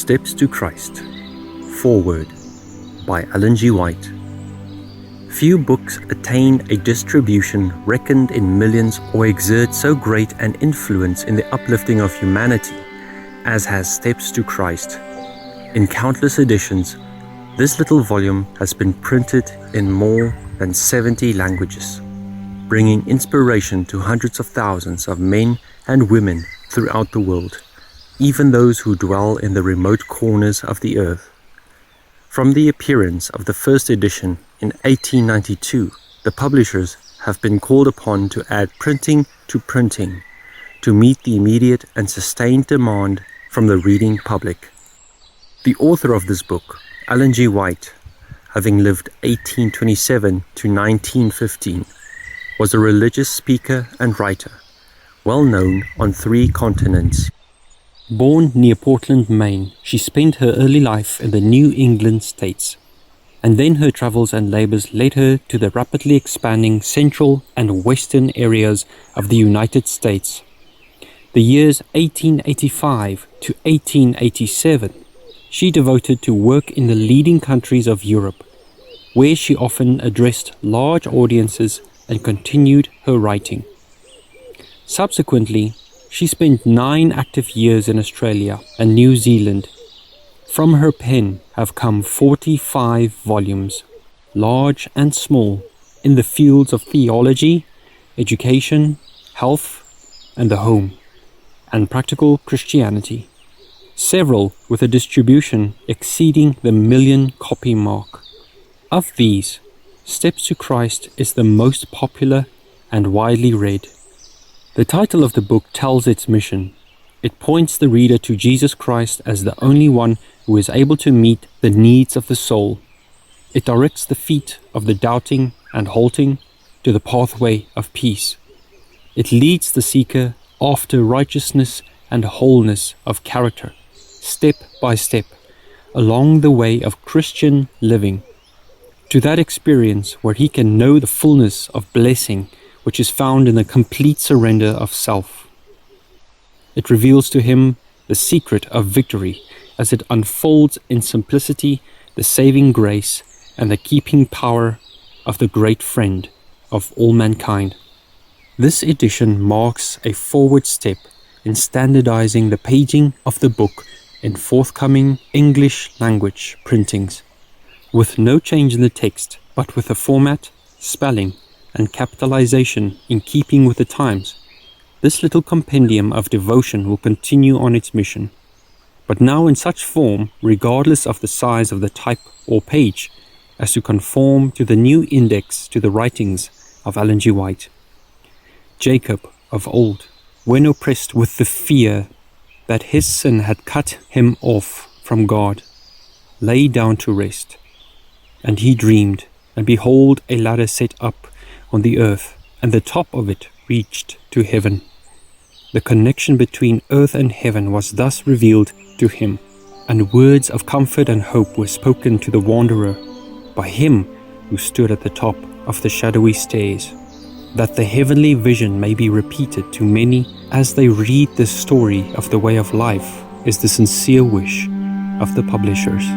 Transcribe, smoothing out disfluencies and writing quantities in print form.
Steps to Christ. Foreword by Ellen G. White. Few books attain a distribution reckoned in millions or exert so great an influence in the uplifting of humanity as has Steps to Christ. In countless editions, this little volume has been printed in more than 70 languages, bringing inspiration to hundreds of thousands of men and women throughout the world, even those who dwell in the remote corners of the earth. From the appearance of the first edition in 1892, the publishers have been called upon to add printing to meet the immediate and sustained demand from the reading public. The author of this book, Ellen G. White, having lived 1827 to 1915, was a religious speaker and writer, well known on 3 continents. Born near Portland, Maine, she spent her early life in the New England states, and then her travels and labors led her to the rapidly expanding central and western areas of the United States. The years 1885 to 1887 she devoted to work in the leading countries of Europe, where she often addressed large audiences and continued her writing. Subsequently, she spent 9 active years in Australia and New Zealand. From her pen have come 45 volumes, large and small, in the fields of theology, education, health, and the home, and practical Christianity, several with a distribution exceeding the 1 million copy mark. Of these, Steps to Christ is the most popular and widely read. The title of the book tells its mission. It points the reader to Jesus Christ as the only one who is able to meet the needs of the soul. It directs the feet of the doubting and halting to the pathway of peace. It leads the seeker after righteousness and wholeness of character, step by step, along the way of Christian living, to that experience where he can know the fullness of blessing which is found in the complete surrender of self. It reveals to him the secret of victory as it unfolds in simplicity the saving grace and the keeping power of the great friend of all mankind. This edition marks a forward step in standardizing the paging of the book in forthcoming English language printings, with no change in the text, but with the format, spelling, and capitalization in keeping with the times. This little compendium of devotion will continue on its mission, but now in such form, regardless of the size of the type or page, as to conform to the new index to the writings of Ellen G. White. Jacob of old, when oppressed with the fear that his sin had cut him off from God, lay down to rest, and he dreamed, and behold, a ladder set up on the earth, and the top of it reached to heaven. The connection between earth and heaven was thus revealed to him, and words of comfort and hope were spoken to the wanderer by him who stood at the top of the shadowy stairs, that the heavenly vision may be repeated to many as they read the story of the way of life is the sincere wish of the publishers.